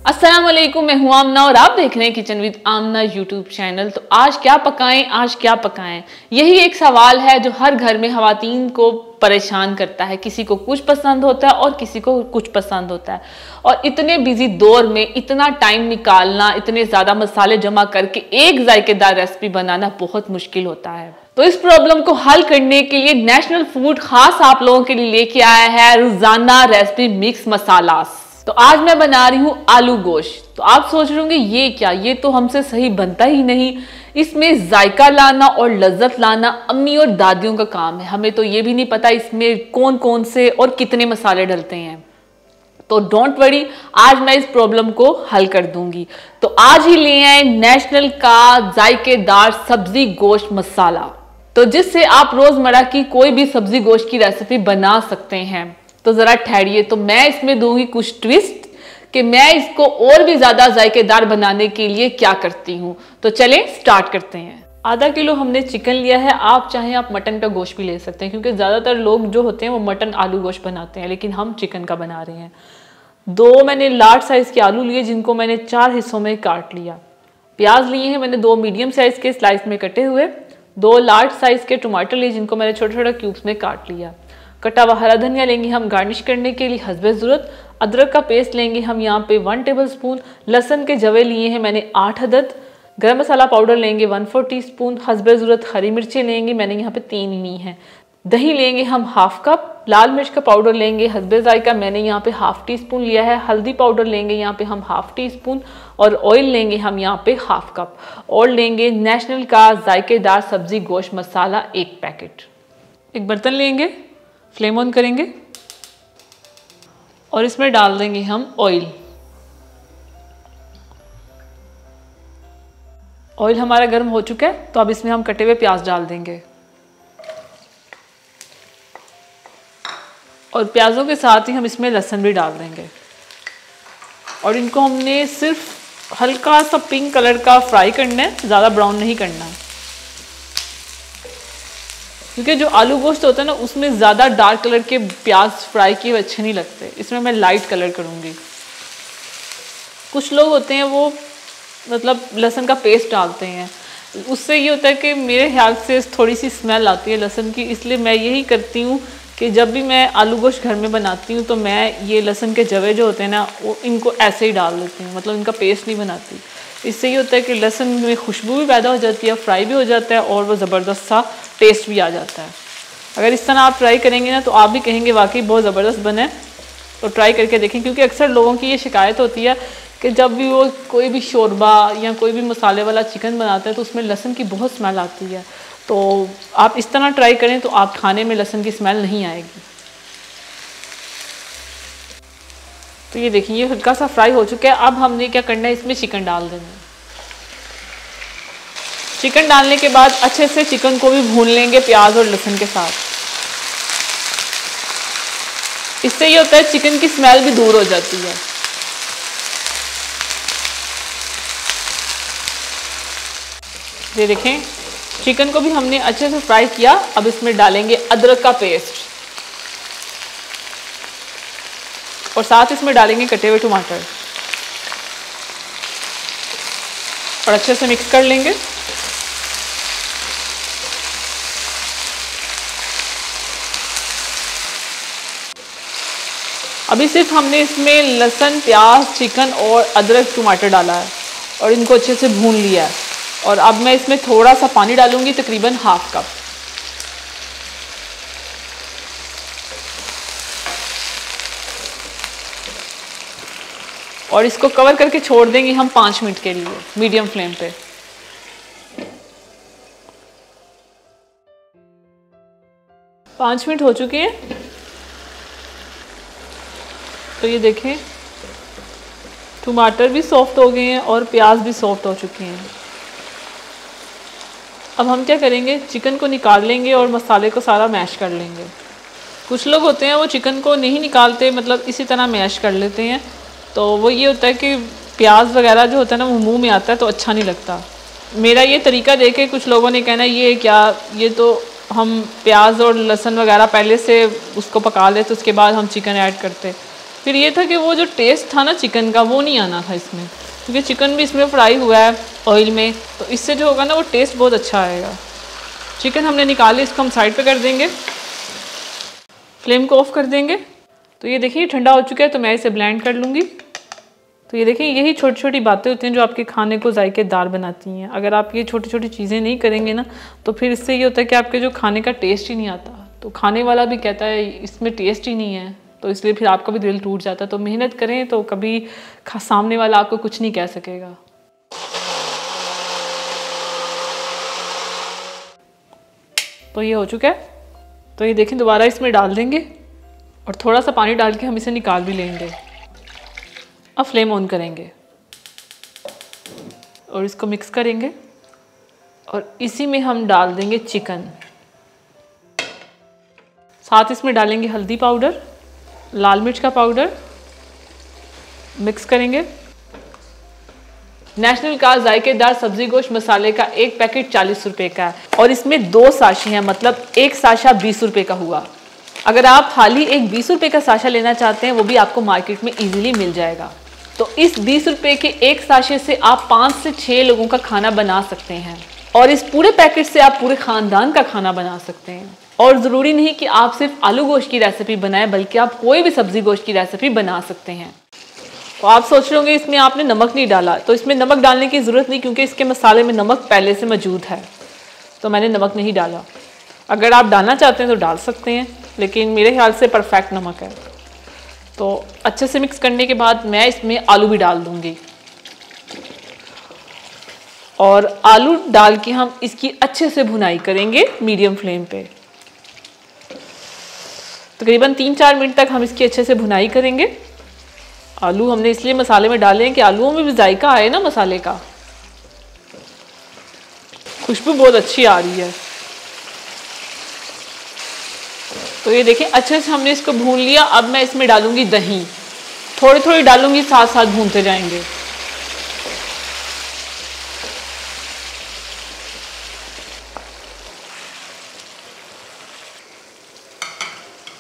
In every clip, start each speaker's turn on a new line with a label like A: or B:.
A: अस्सलाम वालेकुम, मैं हूं आमना और आप देख रहे हैं kitchen with Aamna YouTube channel. तो आज क्या पकाएं, यही एक सवाल है जो हर घर में ख़वातीन को परेशान करता है। किसी को कुछ पसंद होता है और किसी को कुछ पसंद होता है, और इतने बिजी दौर में इतना टाइम निकालना, इतने ज़्यादा मसाले जमा करके एक जायकेदार रेसिपी बनाना बहुत मुश्किल होता है। तो इस प्रॉब्लम को हल करने के लिए नेशनल फूड खास आप लोगों के लिए लेके आया है रोजाना रेसिपी मिक्स मसालास। तो आज मैं बना रही हूँ आलू गोश्त। तो आप सोच रहे होंगे ये क्या, ये तो हमसे सही बनता ही नहीं। इसमें जायका लाना और लज्जत लाना अम्मी और दादियों का काम है। हमें तो ये भी नहीं पता इसमें कौन कौन से और कितने मसाले डलते हैं। तो डोंट वरी, आज मैं इस प्रॉब्लम को हल कर दूंगी। तो आज ही ले आए नेशनल का जायकेदार सब्जी गोश्त मसाला, तो जिससे आप रोजमर्रा की कोई भी सब्जी गोश्त की रेसिपी बना सकते हैं। तो जरा ठहरिए, तो मैं इसमें दूंगी कुछ ट्विस्ट कि मैं इसको और भी ज्यादा जायकेदार बनाने के लिए क्या करती हूँ। तो चलें स्टार्ट करते हैं। आधा किलो हमने चिकन लिया है। आप चाहें आप मटन का गोश्त भी ले सकते हैं, क्योंकि ज्यादातर लोग जो होते हैं वो मटन आलू गोश्त बनाते हैं, लेकिन हम चिकन का बना रहे हैं। 2 मैंने लार्ज साइज के आलू लिए, जिनको मैंने 4 हिस्सों में काट लिया। प्याज लिए हैं मैंने 2 मीडियम साइज के स्लाइस में कटे हुए। 2 लार्ज साइज के टमाटर लिए, जिनको मैंने छोटे छोटे क्यूब्स में काट लिया। कटा हुआ हरा धनिया लेंगे हम गार्निश करने के लिए हस्बे ज़रूरत। अदरक का पेस्ट लेंगे हम यहाँ पे 1 टेबलस्पून। लहसुन के जवे लिए हैं मैंने 8 अदद। गरम मसाला पाउडर लेंगे 1/4 टीस्पून। हस्बे ज़रूरत हरी मिर्चें लेंगे, मैंने यहाँ पे 3 ली हैं। दही लेंगे हम 1/2 कप। लाल मिर्च का पाउडर लेंगे हस्बे जायका, मैंने यहाँ पे 1/2 टीस्पून लिया है। हल्दी पाउडर लेंगे यहाँ पे हम 1/2 टीस्पून। और ऑयल लेंगे हम यहाँ पे 1/2 कप। और लेंगे नेशनल का जायकेदार सब्जी गोश्त मसाला 1 पैकेट। एक बर्तन लेंगे, फ्लेम ऑन करेंगे और इसमें डाल देंगे हम ऑयल। ऑयल हमारा गर्म हो चुका है, तो अब इसमें हम कटे हुए प्याज डाल देंगे। और प्याजों के साथ ही हम इसमें लहसुन भी डाल देंगे। और इनको हमने सिर्फ हल्का सा पिंक कलर का फ्राई करना है, ज़्यादा ब्राउन नहीं करना है, क्योंकि जो आलू गोश्त होता है ना उसमें ज़्यादा डार्क कलर के प्याज फ्राई किए अच्छे नहीं लगते। इसमें मैं लाइट कलर करूँगी। कुछ लोग होते हैं वो मतलब लहसुन का पेस्ट डालते हैं, उससे ये होता है कि मेरे ख्याल से थोड़ी सी स्मेल आती है लहसुन की। इसलिए मैं यही करती हूँ कि जब भी मैं आलू गोश्त घर में बनाती हूँ तो मैं ये लहसुन के जवे जो होते हैं ना वो इनको ऐसे ही डाल देती हूँ, मतलब इनका पेस्ट नहीं बनाती। इससे ये होता है कि लहसुन में खुशबू भी पैदा हो जाती है, फ्राई भी हो जाता है और वो ज़बरदस्त सा टेस्ट भी आ जाता है। अगर इस तरह आप ट्राई करेंगे ना तो आप भी कहेंगे वाकई बहुत ज़बरदस्त बने। तो ट्राई करके देखें, क्योंकि अक्सर लोगों की ये शिकायत होती है कि जब भी वो कोई भी शोरबा या कोई भी मसाले वाला चिकन बनाते हैं तो उसमें लहसुन की बहुत स्मेल आती है। तो आप इस तरह ट्राई करें तो आप खाने में लहसुन की स्मेल नहीं आएगी। तो ये देखिए ये हल्का सा फ्राई हो चुका है। अब हमने क्या करना है, इसमें चिकन डाल देना है। चिकन डालने के बाद अच्छे से चिकन को भी भून लेंगे प्याज और लहसुन के साथ। इससे ये होता है चिकन की स्मेल भी दूर हो जाती है। ये देखें चिकन को भी हमने अच्छे से फ्राई किया। अब इसमें डालेंगे अदरक का पेस्ट और साथ इसमें डालेंगे कटे हुए टमाटर और अच्छे से मिक्स कर लेंगे। अभी सिर्फ हमने इसमें लहसुन, प्याज, चिकन और अदरक टमाटर डाला है और इनको अच्छे से भून लिया है। और अब मैं इसमें थोड़ा सा पानी डालूंगी, तकरीबन 1/2 कप। और इसको कवर करके छोड़ देंगे हम 5 मिनट के लिए मीडियम फ्लेम पे। पाँच मिनट हो चुके हैं। तो ये देखें टमाटर भी सॉफ्ट हो गए हैं और प्याज भी सॉफ्ट हो चुके हैं। अब हम क्या करेंगे, चिकन को निकाल लेंगे और मसाले को सारा मैश कर लेंगे। कुछ लोग होते हैं वो चिकन को नहीं निकालते, मतलब इसी तरह मैश कर लेते हैं। तो वो ये होता है कि प्याज वगैरह जो होता है ना वो मुंह में आता है तो अच्छा नहीं लगता। मेरा ये तरीका देख के कुछ लोगों ने कहना ये क्या, ये तो हम प्याज और लहसुन वगैरह पहले से उसको पका लेते, उसके बाद हम चिकन ऐड करते। फिर ये था कि वो जो टेस्ट था ना चिकन का, वो नहीं आना था इसमें, क्योंकि चिकन भी इसमें फ्राई हुआ है ऑयल में, तो इससे जो होगा ना वो टेस्ट बहुत अच्छा आएगा। चिकन हमने निकाले, इसको हम साइड पे कर देंगे, फ्लेम को ऑफ कर देंगे। तो ये देखिए ठंडा हो चुका है, तो मैं इसे ब्लेंड कर लूँगी। तो ये देखिए यही छोटी छोटी बातें होती हैं जो आपके खाने को जायकेदार बनाती हैं। अगर आप ये छोटी छोटी चीज़ें नहीं करेंगे ना, तो फिर इससे ये होता है कि आपके जो खाने का टेस्ट ही नहीं आता। तो खाने वाला भी कहता है इसमें टेस्ट ही नहीं है, तो इसलिए फिर आपका भी दिल टूट जाता है। तो मेहनत करें तो कभी सामने वाला आपको कुछ नहीं कह सकेगा। तो ये हो चुका है। तो ये देखें दोबारा इसमें डाल देंगे और थोड़ा सा पानी डाल के हम इसे निकाल भी लेंगे। अब फ्लेम ऑन करेंगे और इसको मिक्स करेंगे और इसी में हम डाल देंगे चिकन। साथ इसमें डालेंगे हल्दी पाउडर, लाल मिर्च का पाउडर, मिक्स करेंगे। नेशनल का जायकेदार सब्जी गोश्त मसाले का एक पैकेट 40 रुपए का है और इसमें 2 साशे हैं, मतलब एक साशा 20 रुपए का हुआ। अगर आप हाल ही एक 20 रुपए का साशा लेना चाहते हैं, वो भी आपको मार्केट में इजीली मिल जाएगा। तो इस 20 रुपए के एक साशे से आप 5 से 6 लोगों का खाना बना सकते हैं और इस पूरे पैकेट से आप पूरे खानदान का खाना बना सकते हैं। और ज़रूरी नहीं कि आप सिर्फ आलू गोश्त की रेसिपी बनाएं, बल्कि आप कोई भी सब्जी गोश्त की रेसिपी बना सकते हैं। तो आप सोच रहे होंगे इसमें आपने नमक नहीं डाला, तो इसमें नमक डालने की ज़रूरत नहीं, क्योंकि इसके मसाले में नमक पहले से मौजूद है, तो मैंने नमक नहीं डाला। अगर आप डालना चाहते हैं तो डाल सकते हैं, लेकिन मेरे ख्याल से परफेक्ट नमक है। तो अच्छे से मिक्स करने के बाद मैं इसमें आलू भी डाल दूंगी और आलू डाल के हम इसकी अच्छे से भुनाई करेंगे मीडियम फ्लेम पे। तकरीबन 3-4 मिनट तक हम इसकी अच्छे से भुनाई करेंगे। आलू हमने इसलिए मसाले में डाले हैं कि आलूओं में भी जायका आए ना मसाले का। खुशबू बहुत अच्छी आ रही है। तो ये देखिए अच्छे से हमने इसको भून लिया। अब मैं इसमें डालूंगी दही, थोड़ी थोड़ी डालूंगी, साथ साथ भूनते जाएंगे।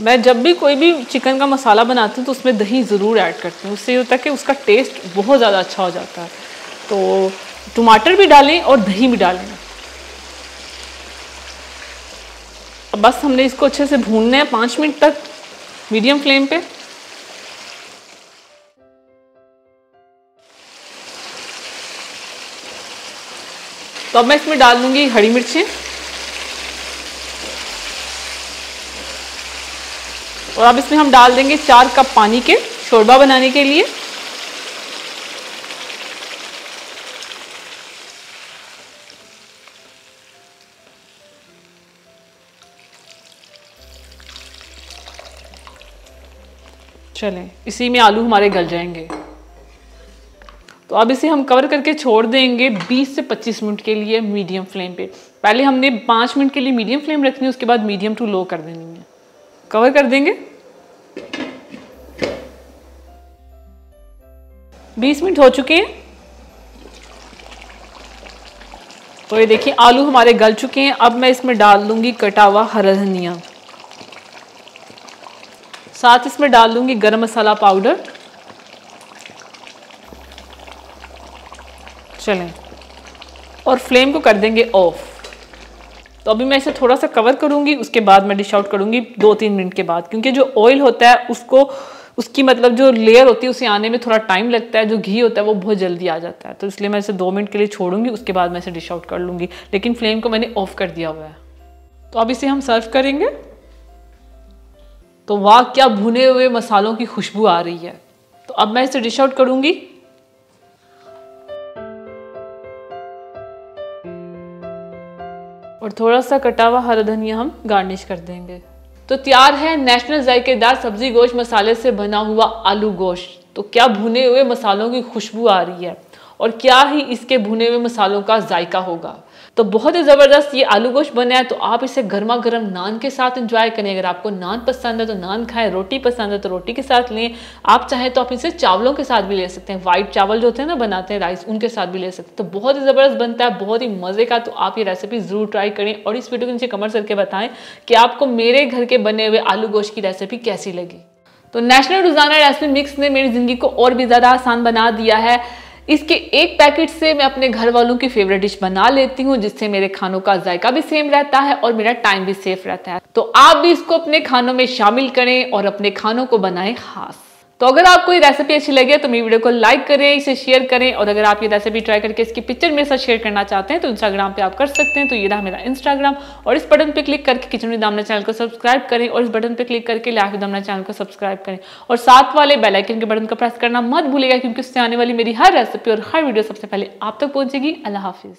A: मैं जब भी कोई भी चिकन का मसाला बनाती हूँ तो उसमें दही ज़रूर ऐड करती हूँ, उससे ये होता है कि उसका टेस्ट बहुत ज़्यादा अच्छा हो जाता है। तो टमाटर भी डालें और दही भी डालें। अब बस हमने इसको अच्छे से भूनना है 5 मिनट तक मीडियम फ्लेम पे। तो अब मैं इसमें डाल दूंगी हरी मिर्चें और अब इसमें हम डाल देंगे 4 कप पानी के शोरबा बनाने के लिए। चलें, इसी में आलू हमारे गल जाएंगे। तो अब इसे हम कवर करके छोड़ देंगे 20 से 25 मिनट के लिए मीडियम फ्लेम पे। पहले हमने 5 मिनट के लिए मीडियम फ्लेम रखनी है, उसके बाद मीडियम टू लो कर देनी है। कवर कर देंगे। 20 मिनट हो चुके हैं। तो ये देखिए आलू हमारे गल चुके हैं। अब मैं इसमें डाल दूंगी कटा हुआ हरा धनिया, साथ इसमें डाल दूंगी गरम मसाला पाउडर। चलें, और फ्लेम को कर देंगे ऑफ। तो अभी मैं इसे थोड़ा सा कवर करूंगी, उसके बाद मैं डिश आउट करूंगी 2-3 मिनट के बाद, क्योंकि जो ऑयल होता है उसको उसकी मतलब जो लेयर होती है उसे आने में थोड़ा टाइम लगता है। जो घी होता है वो बहुत जल्दी आ जाता है, तो इसलिए मैं इसे 2 मिनट के लिए छोड़ूंगी, उसके बाद मैं इसे डिश आउट कर लूँगी। लेकिन फ्लेम को मैंने ऑफ कर दिया हुआ है। तो अब इसे हम सर्व करेंगे। तो वाह क्या भुने हुए मसालों की खुशबू आ रही है। तो अब मैं इसे डिश आउट करूंगी। और थोड़ा सा कटा हुआ हरा धनिया हम गार्निश कर देंगे। तो तैयार है नेशनल जायकेदार सब्जी गोश्त मसाले से बना हुआ आलू गोश्त। तो क्या भुने हुए मसालों की खुशबू आ रही है और क्या ही इसके भुने हुए मसालों का जायका होगा। तो बहुत ही ज़बरदस्त ये आलू गोश्त बना है। तो आप इसे गर्मा गर्म नान के साथ एंजॉय करें। अगर आपको नान पसंद है तो नान खाएं, रोटी पसंद है तो रोटी के साथ लें। आप चाहें तो आप इसे चावलों के साथ भी ले सकते हैं, वाइट चावल जो होते हैं ना बनाते हैं राइस, उनके साथ भी ले सकते हैं। तो बहुत ही ज़बरदस्त बनता है, बहुत ही मज़े का। तो आप ये रेसिपी ज़रूर ट्राई करें और इस वीडियो को नीचे कमेंट करके बताएं कि आपको मेरे घर के बने हुए आलू गोश्त की रेसिपी कैसी लगी। तो नेशनल रोज़ाना रेसिपी मिक्स ने मेरी ज़िंदगी को और भी ज़्यादा आसान बना दिया है। इसके एक पैकेट से मैं अपने घर वालों की फेवरेट डिश बना लेती हूँ, जिससे मेरे खानों का जायका भी सेम रहता है और मेरा टाइम भी सेफ रहता है। तो आप भी इसको अपने खानों में शामिल करें और अपने खानों को बनाएं खास। तो अगर आपको ये रेसिपी अच्छी लगे तो मेरी वीडियो को लाइक करें, इसे शेयर करें। और अगर आप ये रेसिपी ट्राई करके इसकी पिक्चर मेरे साथ शेयर करना चाहते हैं तो इंस्टाग्राम पे आप कर सकते हैं। तो ये रहा मेरा इंस्टाग्राम, और इस बटन पे क्लिक करके किचन विद आमना चैनल को सब्सक्राइब करें, और इस बटन पे क्लिक करके लाइफ विद आमना चैनल को सब्सक्राइब करें, और साथ वाले बेल आइकन के बटन को प्रेस करना मत भूलिएगा, क्योंकि उससे आने वाली मेरी हर रेसिपी और हर वीडियो सबसे पहले आप तक पहुंचेगी। अल्लाह हाफिज।